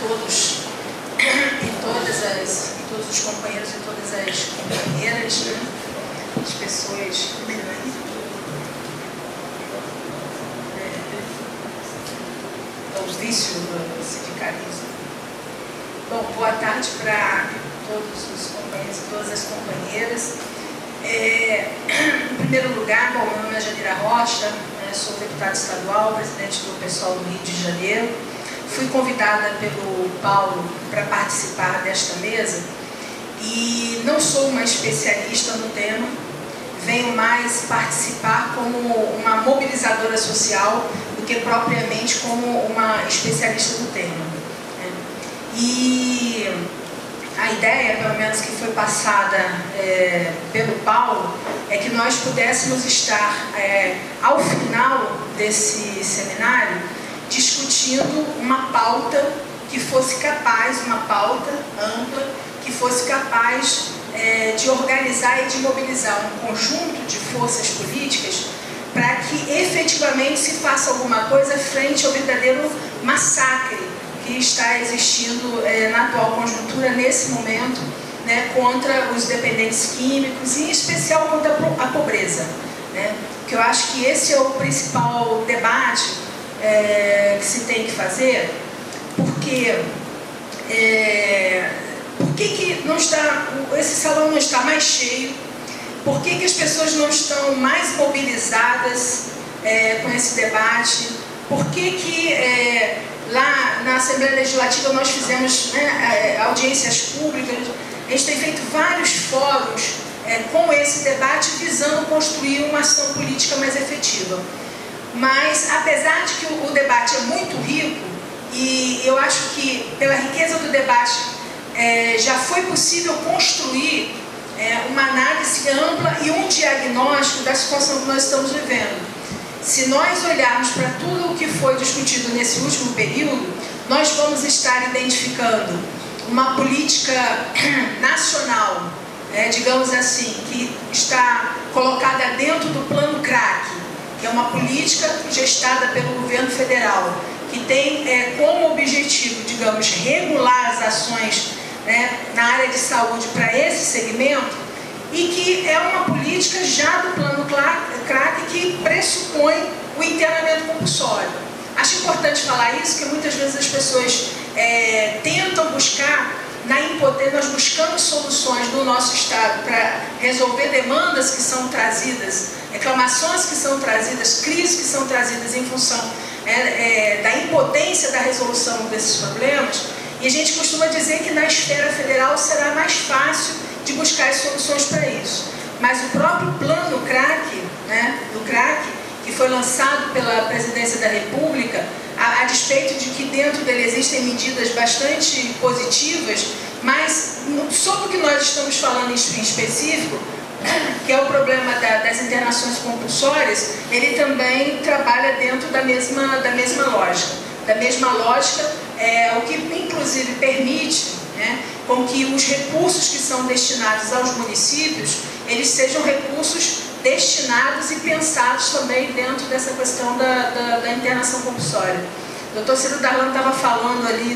todos e todos os companheiros e todas as companheiras, né? As pessoas. Os vícios do sindicalismo. Bom, boa tarde para todos os companheiros e todas as companheiras. Em primeiro lugar, bom, meu nome é Janira Rocha, né, sou deputada estadual, presidente do pessoal do Rio de Janeiro. Fui convidada pelo Paulo para participar desta mesa e não sou uma especialista no tema, venho mais participar como uma mobilizadora social do que propriamente como uma especialista do tema. Né? E a ideia, pelo menos que foi passada pelo Paulo, é que nós pudéssemos estar, ao final desse seminário, discutindo uma pauta que fosse capaz, uma pauta ampla, que fosse capaz de organizar e de mobilizar um conjunto de forças políticas para que efetivamente se faça alguma coisa frente ao verdadeiro massacre que está existindo na atual conjuntura, nesse momento, né, contra os dependentes químicos e em especial contra a pobreza. Né? Porque eu acho que esse é o principal debate que se tem que fazer, porque por que não está, esse salão não está mais cheio? Por que as pessoas não estão mais mobilizadas com esse debate? Por que lá na Assembleia Legislativa nós fizemos, né, audiências públicas, a gente tem feito vários fóruns com esse debate visando construir uma ação política mais efetiva. Mas, apesar de que o debate é muito rico, e eu acho que pela riqueza do debate já foi possível construir uma análise ampla e um diagnóstico da situação que nós estamos vivendo. Se nós olharmos para tudo o que foi discutido nesse último período, nós vamos estar identificando uma política nacional, digamos assim, que está colocada dentro do plano CRAC, que é uma política gestada pelo governo federal, que tem como objetivo, digamos, regular as ações, né, na área de saúde para esse segmento, e que é uma política já do plano CRAC que pressupõe o internamento compulsório. Acho importante falar isso, porque muitas vezes as pessoas tentam buscar, na impotência, nós buscamos soluções do nosso Estado para resolver demandas que são trazidas, reclamações que são trazidas, crises que são trazidas em função da impotência da resolução desses problemas, e a gente costuma dizer que na esfera federal será mais fácil de buscar as soluções para isso. Mas o próprio plano CRAC, né, do CRAC, que foi lançado pela Presidência da República, a despeito de que dentro dele existem medidas bastante positivas, mas sobre o que nós estamos falando em específico, que é o problema das internações compulsórias, ele também trabalha dentro da mesma lógica. Da mesma lógica, o que inclusive permite, né, com que os recursos que são destinados aos municípios, eles sejam recursos destinados e pensados também dentro dessa questão da internação compulsória. O Dr. Ciro Darlan estava falando ali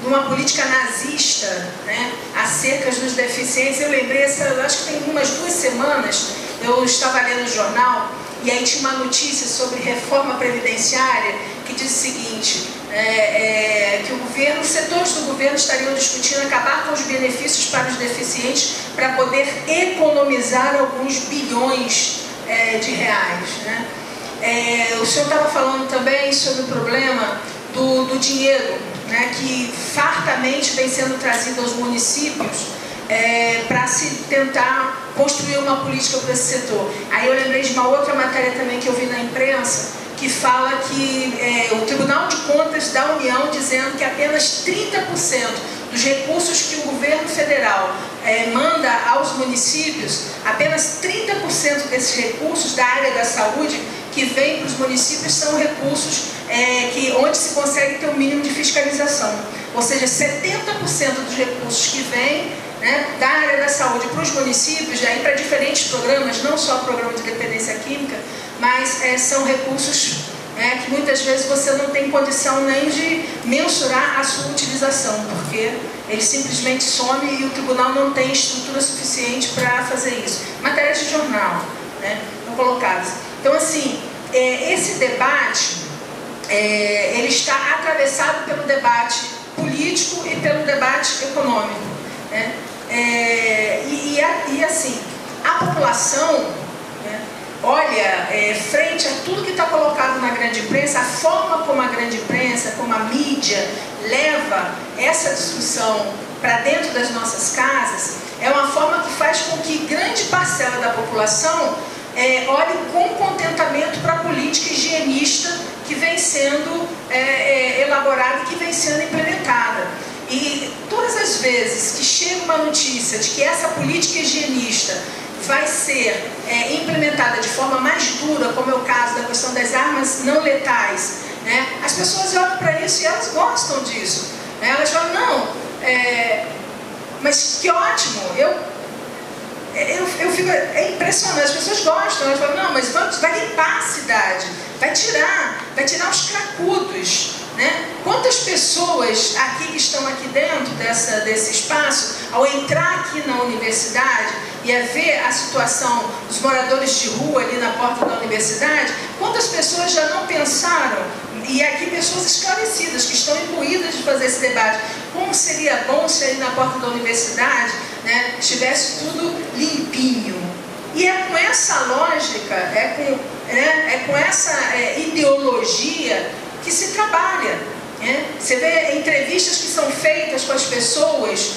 de uma política nazista, né, acerca dos deficientes. Eu lembrei, acho que tem umas 2 semanas, eu estava lendo o jornal, e aí tinha uma notícia sobre reforma previdenciária que diz o seguinte, que o governo, os setores do governo estariam discutindo acabar com os benefícios para os deficientes para poder economizar alguns bilhões de reais. Né? O senhor estava falando também sobre o problema do dinheiro, né, que fartamente vem sendo trazido aos municípios para se tentar construir uma política para esse setor. Aí eu lembrei de uma outra matéria também que eu vi na imprensa, que fala que o Tribunal de Contas da União dizendo que apenas 30% dos recursos que o governo federal manda aos municípios, apenas 30% desses recursos da área da saúde que vêm para os municípios são recursos onde se consegue ter um mínimo de fiscalização. Ou seja, 70% dos recursos que vêm, né, da área da saúde para os municípios, e aí para diferentes programas, não só o programa de dependência química, mas são recursos que muitas vezes você não tem condição nem de mensurar a sua utilização, porque ele simplesmente some e o tribunal não tem estrutura suficiente para fazer isso. Matérias de jornal, estão colocadas. Então, assim, esse debate, ele está atravessado pelo debate político e pelo debate econômico. E assim, a população, olha, frente a tudo que está colocado na grande imprensa, a forma como a grande imprensa, como a mídia leva essa discussão para dentro das nossas casas, é uma forma que faz com que grande parcela da população olhe com contentamento para a política higienista que vem sendo elaborada e que vem sendo implementada. E todas as vezes que chega uma notícia de que essa política higienista vai ser implementada de forma mais dura, como é o caso da questão das armas não letais, as pessoas olham para isso e elas gostam disso. Elas falam, não, mas que ótimo, eu fico, é impressionante, as pessoas gostam, elas falam, não, mas vai limpar a cidade, vai tirar os cracudos. Quantas pessoas aqui que estão aqui dentro desse espaço, ao entrar aqui na universidade e a ver a situação dos moradores de rua ali na porta da universidade, quantas pessoas já não pensaram, e aqui pessoas esclarecidas que estão imbuídas de fazer esse debate, como seria bom se aí na porta da universidade estivesse tudo limpinho. E é com essa lógica, é com essa ideologia que se trabalha. Você vê entrevistas que são feitas com as pessoas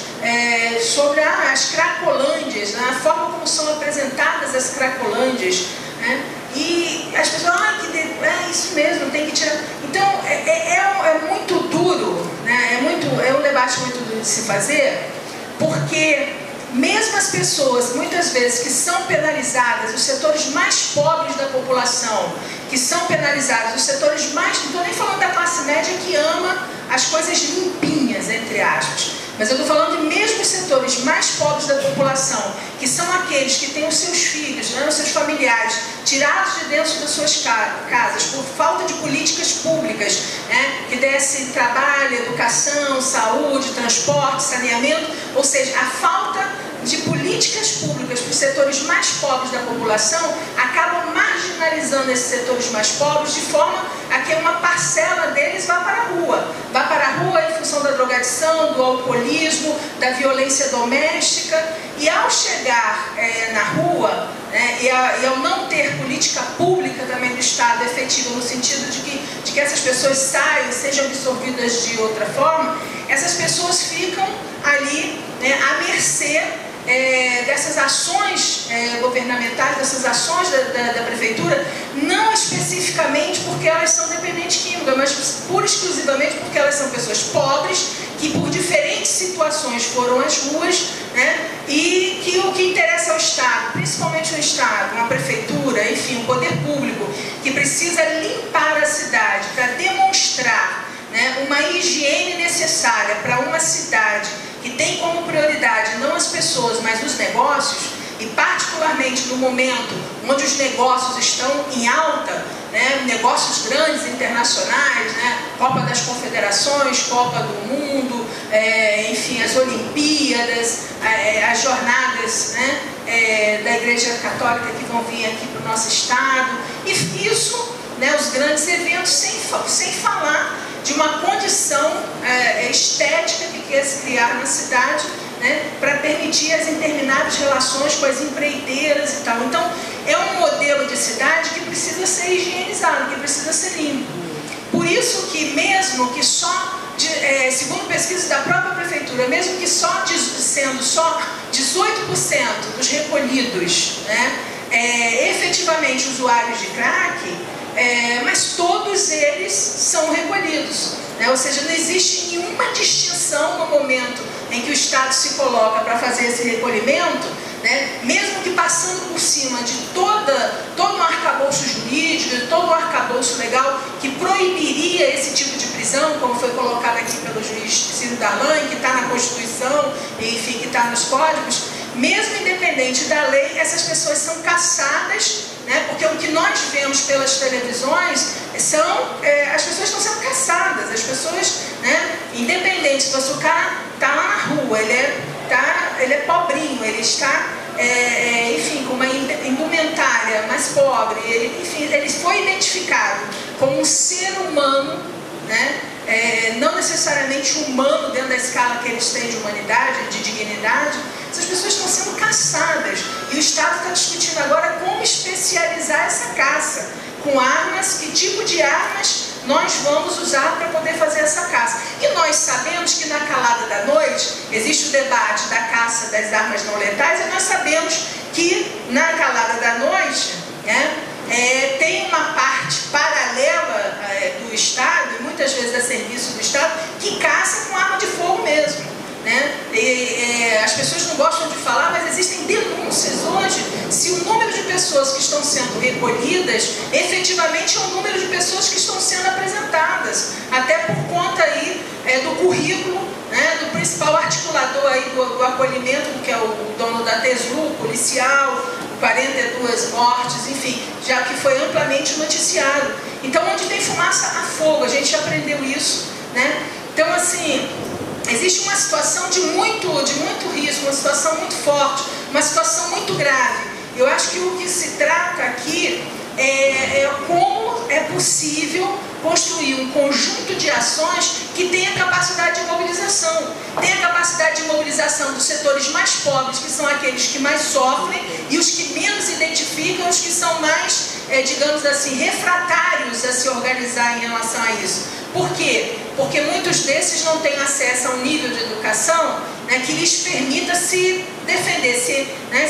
sobre as cracolândias, a forma como são apresentadas as cracolândias, e as pessoas, isso mesmo, tem que tirar. Então, é muito duro, é um debate muito duro de se fazer, porque mesmo as pessoas, muitas vezes, que são penalizadas, os setores mais pobres da população, que são penalizados, os setores mais, não estou nem falando da classe média que ama as coisas limpinhas, entre aspas, mas eu estou falando de mesmo os setores mais pobres da população, que são aqueles que têm os seus filhos, os seus familiares, tirados de dentro das suas casas, por falta de políticas públicas, que dessem trabalho, educação, saúde, transporte, saneamento, ou seja, a falta de políticas públicas para os setores mais pobres da população acabam marginalizando esses setores mais pobres de forma a que uma parcela deles vá para a rua. Vá para a rua em função da drogadição, do alcoolismo, da violência doméstica, e ao chegar na rua, e ao não ter política pública também do Estado efetiva, no sentido de que essas pessoas saiam, sejam absorvidas de outra forma, essas pessoas ficam ali à mercê dessas ações governamentais, dessas ações da prefeitura, não especificamente porque elas são dependentes químicas, mas pura e exclusivamente porque elas são pessoas pobres, que por diferentes situações foram às ruas, e que o que interessa ao Estado, principalmente o Estado, uma prefeitura, enfim, um poder público, que precisa limpar a cidade para demonstrar uma higiene necessária para uma cidade que tem como prioridade não as pessoas, mas os negócios, e particularmente no momento onde os negócios estão em alta, negócios grandes, internacionais, Copa das Confederações, Copa do Mundo, enfim, as Olimpíadas, as jornadas da Igreja Católica que vão vir aqui para o nosso estado, e isso, os grandes eventos, sem falar de uma condição estética que quer se criar na cidade, para permitir as intermináveis relações com as empreiteiras e tal. Então, é um modelo de cidade que precisa ser higienizado, que precisa ser limpo. Por isso que mesmo que só, segundo pesquisas da própria prefeitura, mesmo que sendo só 18% dos recolhidos, efetivamente usuários de crack, mas todos eles são recolhidos, ou seja, não existe nenhuma distinção no momento em que o Estado se coloca para fazer esse recolhimento, mesmo que passando por cima de todo um arcabouço jurídico, de todo um arcabouço legal que proibiria esse tipo de prisão, como foi colocado aqui pelo juiz Ciro Darlan, que está na Constituição, enfim, que está nos códigos. Mesmo independente da lei, essas pessoas são caçadas né? Porque o que nós vemos pelas televisões são, as pessoas estão sendo caçadas, as pessoas, né? Independente se o cara está lá na rua, ele é pobrinho, ele está, enfim, com uma indumentária mais pobre, ele foi identificado como um ser humano, né? Não necessariamente humano dentro da escala que eles têm de humanidade, de dignidade. Essas pessoas estão sendo caçadas e o Estado está discutindo agora como especializar essa caça, com armas, que tipo de armas nós vamos usar para poder fazer essa caça. E nós sabemos que na calada da noite existe o debate da caça das armas não letais, e nós sabemos que na calada da noite, né, tem uma parte paralela do Estado, e muitas vezes a serviço do Estado, que caça com arma de fogo mesmo. Né? As pessoas não gostam de falar, mas existem denúncias hoje se o número de pessoas que estão sendo recolhidas efetivamente é o número de pessoas que estão sendo apresentadas, até por conta aí do currículo, né, do principal articulador aí do acolhimento, que é o dono da TESU, policial, 42 mortes, enfim, já que foi amplamente noticiado. Então, onde tem fumaça, há fogo, a gente aprendeu isso, né? Então, assim, existe uma situação de muito risco, uma situação muito forte, uma situação muito grave. Eu acho que o que se trata aqui é como é possível construir um conjunto de ações que tenha capacidade de mobilização. Tenha capacidade de mobilização dos setores mais pobres, que são aqueles que mais sofrem, e os que menos identificam, os que são mais, digamos assim, refratários a se organizar em relação a isso. Por quê? Porque muitos desses não têm acesso a um nível de educação, né, que lhes permita se defender,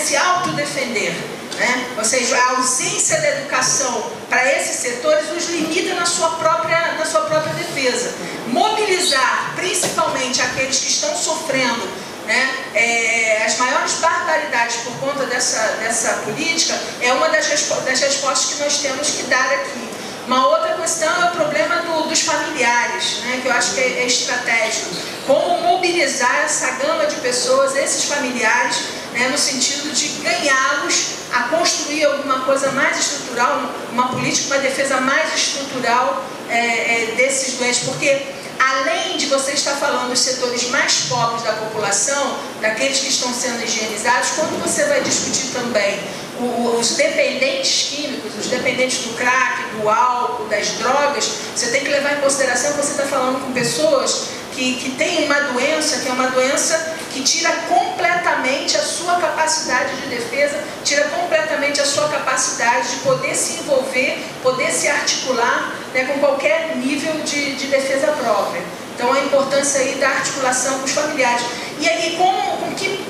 se autodefender. Né? Ou seja, a ausência da educação para esses setores os limita na sua própria defesa. Mobilizar principalmente aqueles que estão sofrendo, né, as maiores barbaridades por conta dessa política é uma das respostas que nós temos que dar aqui. Uma outra questão é o problema dos familiares, né, que eu acho que é estratégico. Como mobilizar essa gama de pessoas, esses familiares, né, no sentido de ganhá-los a construir alguma coisa mais estrutural, uma política, uma defesa mais estrutural desses doentes. Porque, além de você estar falando dos setores mais pobres da população, daqueles que estão sendo higienizados, quando você vai discutir também os dependentes químicos, os dependentes do crack, do álcool, das drogas, você tem que levar em consideração que você está falando com pessoas que têm uma doença, que é uma doença que tira completamente a sua capacidade de defesa, tira completamente a sua capacidade de poder se envolver, poder se articular, né, com qualquer nível de defesa própria. Então, a importância aí da articulação com os familiares. E aí, com que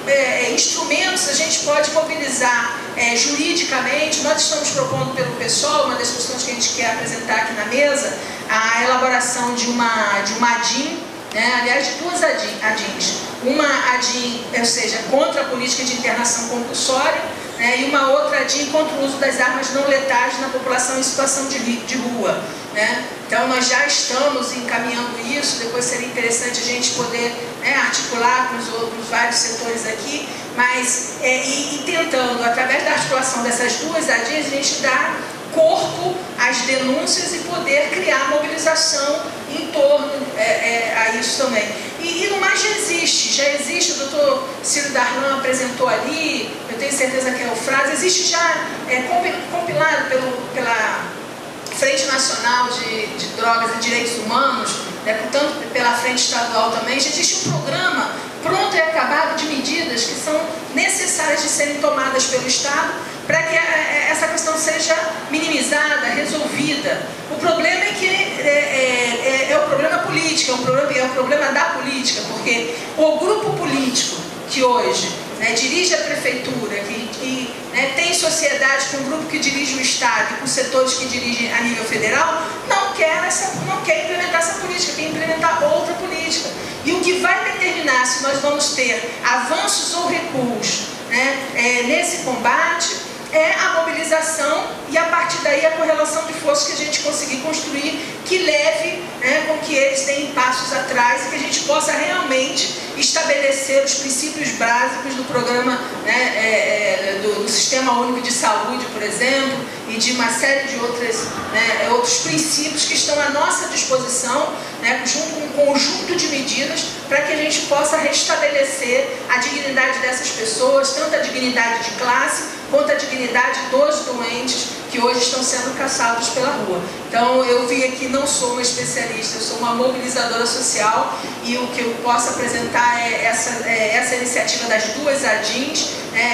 instrumentos a gente pode mobilizar juridicamente? Nós estamos propondo pelo PSOL, uma das questões que a gente quer apresentar aqui na mesa, a elaboração de uma ADIM, né? Aliás, de duas ADIMs. Uma ADIM, ou seja, contra a política de internação compulsória, né? E uma outra ADIM contra o uso das armas não letais na população em situação de rua. Né? Então, nós já estamos encaminhando isso. Depois seria interessante a gente poder, né, articular com os vários setores aqui, mas e tentando, através da articulação dessas duas ADIs, a gente dar corpo às denúncias e poder criar mobilização em torno a isso também. E no mais já existe, o doutor Ciro Darlan apresentou ali, eu tenho certeza que é o Frase, existe já compilado pela Frente Nacional de Drogas e Direitos Humanos, né, portanto pela Frente Estadual também, já existe um programa pronto e acabado de medidas que são necessárias de serem tomadas pelo Estado para que essa questão seja minimizada, resolvida. O problema é que é o problema político, é o problema da política, porque o grupo político que hoje, né, dirige a prefeitura, que né, tem sociedade com o grupo que dirige o Estado e com setores que dirigem a nível federal, não quer implementar essa política, quer implementar outra política. E o que vai determinar se nós vamos ter avanços ou recuos, né, nesse combate é a mobilização e, a partir daí, a correlação de forças que a gente conseguir construir, que leve, né, com que eles deem passos atrás e que a gente possa realmente estabelecer os princípios básicos do programa, né, do Sistema Único de Saúde, por exemplo, e de uma série de outros princípios que estão à nossa disposição, né, junto com um conjunto de medidas para que a gente possa restabelecer a dignidade dessas pessoas, tanto a dignidade de classe quanto a dignidade dos doentes que hoje estão sendo caçados pela rua. Então, eu vim aqui, não sou uma especialista, eu sou uma mobilizadora social, e o que eu posso apresentar é essa iniciativa das duas ADINs,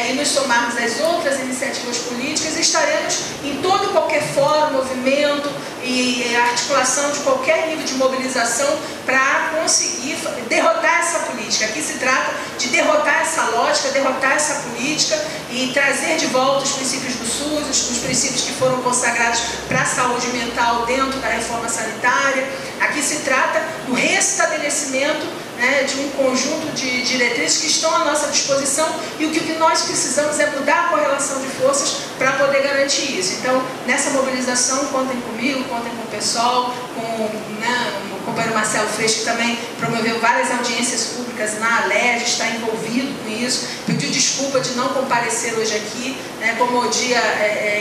e nos somarmos às outras iniciativas políticas, e estaremos em todo e qualquer fórum, movimento e articulação de qualquer nível de mobilização para conseguir derrotar essa política. Aqui se trata de derrotar essa lógica, derrotar essa política e trazer de volta os princípios do SUS, os princípios que foram consagrados para a saúde mental dentro da reforma sanitária. Aqui se trata do restabelecimento, né, de um conjunto de diretrizes que estão à nossa disposição, e o que nós precisamos é mudar a correlação de forças para poder garantir isso. Então, nessa mobilização, contem comigo, contem com o pessoal, com, né, o companheiro Marcelo Freixo, que também promoveu várias audiências públicas na ALERJ, está envolvido com isso. Pediu desculpa de não comparecer hoje aqui, né, como o Dia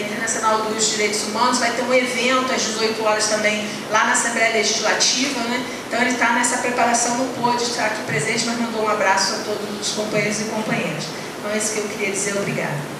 Internacional dos Direitos Humanos, vai ter um evento às 18 horas também lá na Assembleia Legislativa, né? Então ele está nessa preparação, não pôde estar aqui presente, mas mandou um abraço a todos os companheiros e companheiras. Então é isso que eu queria dizer. Obrigada.